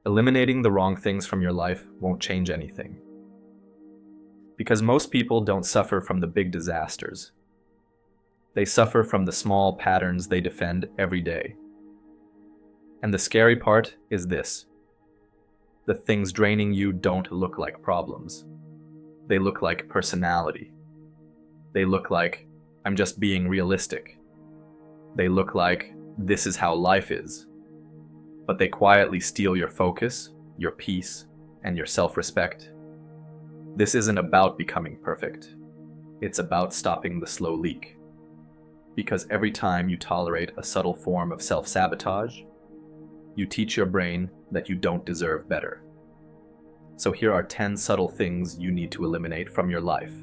Eliminating the wrong things from your life won't change anything. Because most people don't suffer from the big disasters. They suffer from the small patterns they defend every day. And the scary part is this. The things draining you don't look like problems. They look like personality. They look like, I'm just being realistic. They look like, this is how life is. But they quietly steal your focus, your peace, and your self-respect. This isn't about becoming perfect. It's about stopping the slow leak. Because every time you tolerate a subtle form of self-sabotage, you teach your brain that you don't deserve better. So here are 10 subtle things you need to eliminate from your life.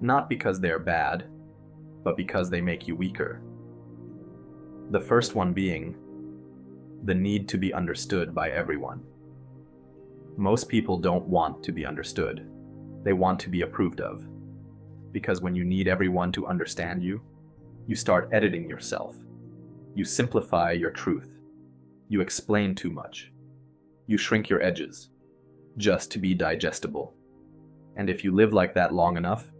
Not because they're bad, but because they make you weaker. The first one being the need to be understood by everyone. Most people don't want to be understood. They want to be approved of. Because when you need everyone to understand you, you start editing yourself. You simplify your truth. You explain too much. You shrink your edges, just to be digestible. And if you live like that long enough,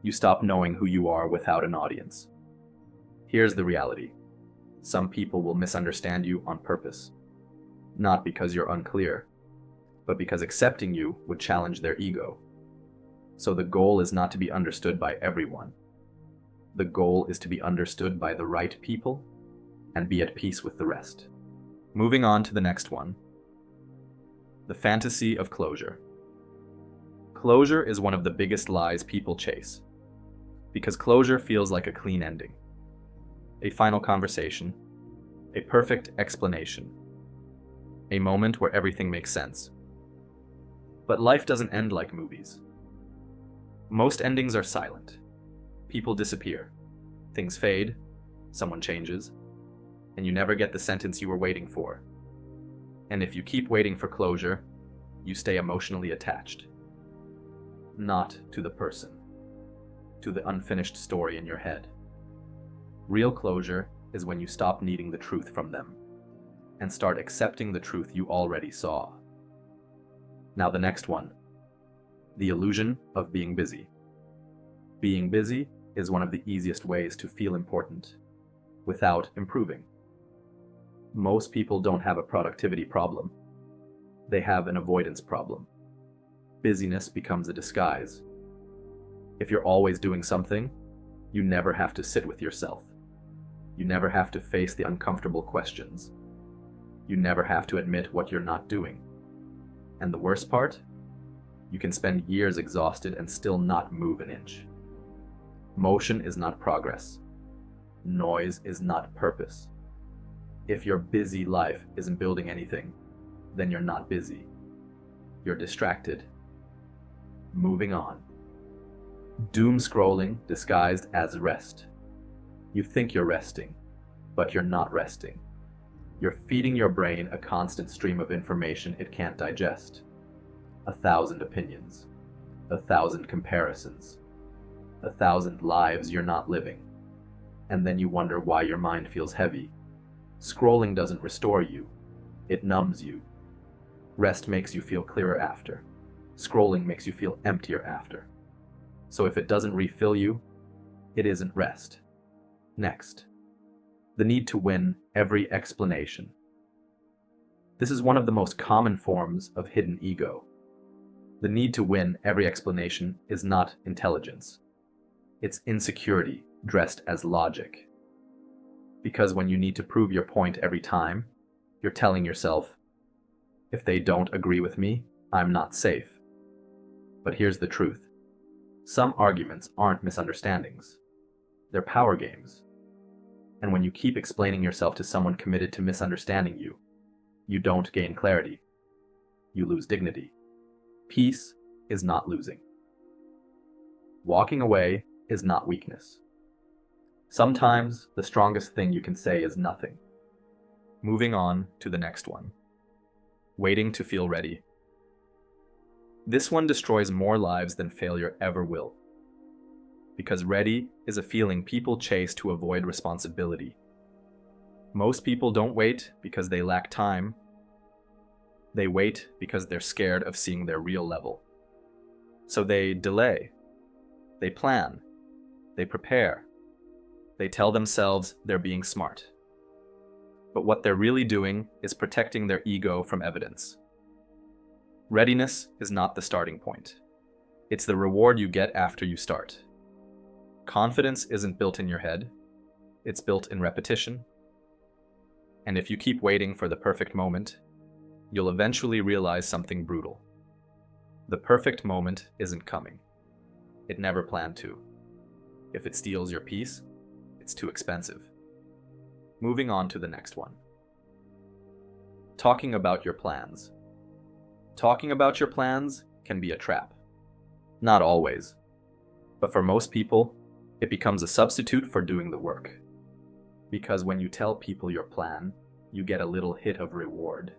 you stop knowing who you are without an audience. Here's the reality. Some people will misunderstand you on purpose. Not because you're unclear, but because accepting you would challenge their ego. So the goal is not to be understood by everyone. The goal is to be understood by the right people and be at peace with the rest. Moving on to the next one. The fantasy of closure. Closure is one of the biggest lies people chase. Because closure feels like a clean ending. A final conversation. A perfect explanation. A moment where everything makes sense. But life doesn't end like movies. Most endings are silent. People disappear. Things fade. Someone changes. And you never get the sentence you were waiting for. And if you keep waiting for closure, you stay emotionally attached. Not to the person. To the unfinished story in your head. Real closure is when you stop needing the truth from them and start accepting the truth you already saw. Now the next one. The illusion of being busy. Being busy is one of the easiest ways to feel important without improving. Most people don't have a productivity problem. They have an avoidance problem. Busyness becomes a disguise. If you're always doing something, you never have to sit with yourself. You never have to face the uncomfortable questions. You never have to admit what you're not doing. And the worst part? You can spend years exhausted and still not move an inch. Motion is not progress. Noise is not purpose. If your busy life isn't building anything, then you're not busy. You're distracted. Moving on. Doom scrolling disguised as rest. You think you're resting, but you're not resting. You're feeding your brain a constant stream of information it can't digest. 1,000 opinions, 1,000 comparisons, 1,000 lives you're not living. And then you wonder why your mind feels heavy. Scrolling doesn't restore you, it numbs you. Rest makes you feel clearer after. Scrolling makes you feel emptier after. So if it doesn't refill you, it isn't rest. Next, the need to win every explanation. This is one of the most common forms of hidden ego. The need to win every explanation is not intelligence. It's insecurity dressed as logic. Because when you need to prove your point every time, you're telling yourself, if they don't agree with me, I'm not safe. But here's the truth. Some arguments aren't misunderstandings. They're power games. And when you keep explaining yourself to someone committed to misunderstanding you, you don't gain clarity. You lose dignity. Peace is not losing. Walking away is not weakness. Sometimes the strongest thing you can say is nothing. Moving on to the next one. Waiting to feel ready. This one destroys more lives than failure ever will. Because ready is a feeling people chase to avoid responsibility. Most people don't wait because they lack time. They wait because they're scared of seeing their real level. So they delay, they plan, they prepare, they tell themselves they're being smart. But what they're really doing is protecting their ego from evidence. Readiness is not the starting point. It's the reward you get after you start. Confidence isn't built in your head, it's built in repetition. And if you keep waiting for the perfect moment, you'll eventually realize something brutal. The perfect moment isn't coming. It never planned to. If it steals your peace, it's too expensive. Moving on to the next one. Talking about your plans. Talking about your plans can be a trap. Not always. But for most people, it becomes a substitute for doing the work. Because when you tell people your plan, you get a little hit of reward,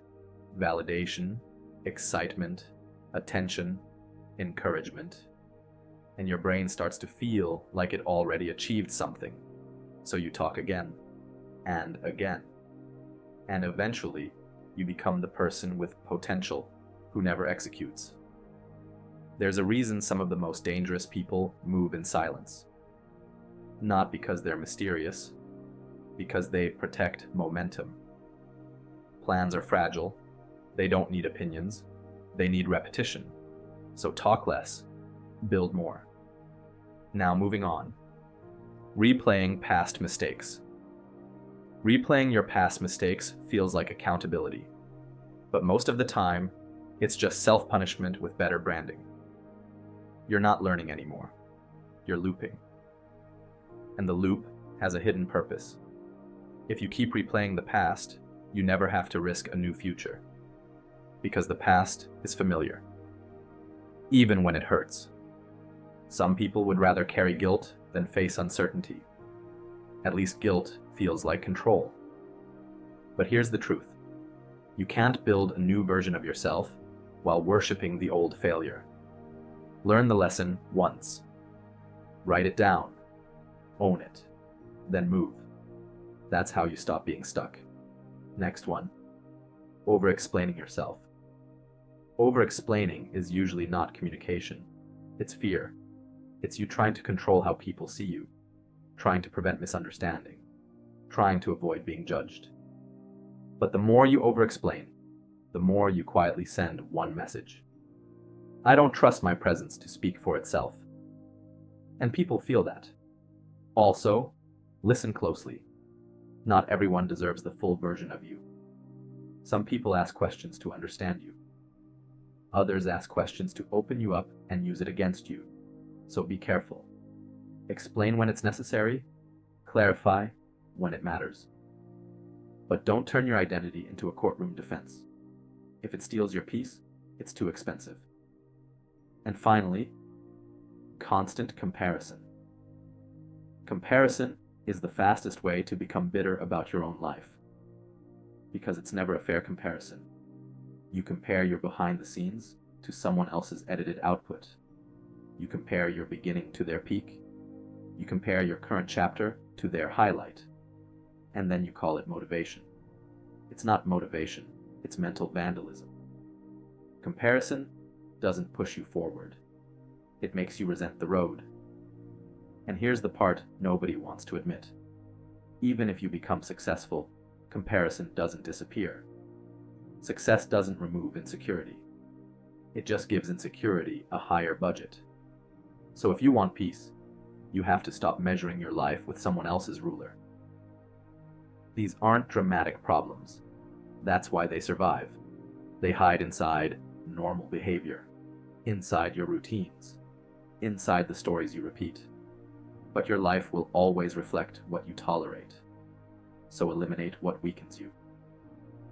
validation, excitement, attention, encouragement, and your brain starts to feel like it already achieved something. So you talk again, and again, and eventually you become the person with potential who never executes. There's a reason some of the most dangerous people move in silence. Not because they're mysterious, because they protect momentum. Plans are fragile, they don't need opinions, they need repetition. So talk less, build more. Now moving on. Replaying past mistakes. Replaying your past mistakes feels like accountability, but most of the time, it's just self-punishment with better branding. You're not learning anymore. You're looping. And the loop has a hidden purpose. If you keep replaying the past, you never have to risk a new future. Because the past is familiar. Even when it hurts. Some people would rather carry guilt than face uncertainty. At least guilt feels like control. But here's the truth. You can't build a new version of yourself while worshiping the old failure. Learn the lesson once. Write it down. Own it. Then move. That's how you stop being stuck. Next one. Over-explaining yourself. Over-explaining is usually not communication. It's fear. It's you trying to control how people see you, trying to prevent misunderstanding, trying to avoid being judged. But the more you over-explain, the more you quietly send one message. I don't trust my presence to speak for itself. And people feel that. Also, listen closely. Not everyone deserves the full version of you. Some people ask questions to understand you. Others ask questions to open you up and use it against you. So be careful. Explain when it's necessary. Clarify when it matters. But don't turn your identity into a courtroom defense. If it steals your peace, it's too expensive. And finally, constant comparison. Comparison is the fastest way to become bitter about your own life. Because it's never a fair comparison. You compare your behind the scenes to someone else's edited output. You compare your beginning to their peak. You compare your current chapter to their highlight. And then you call it motivation. It's not motivation, it's mental vandalism. Comparison doesn't push you forward. It makes you resent the road. And here's the part nobody wants to admit. Even if you become successful, comparison doesn't disappear. Success doesn't remove insecurity. It just gives insecurity a higher budget. So if you want peace, you have to stop measuring your life with someone else's ruler. These aren't dramatic problems. That's why they survive. They hide inside normal behavior, inside your routines, inside the stories you repeat. But your life will always reflect what you tolerate. So eliminate what weakens you.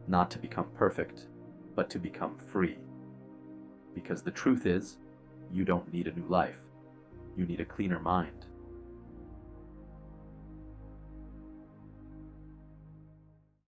Not to become perfect, but to become free. Because the truth is, you don't need a new life. You need a cleaner mind.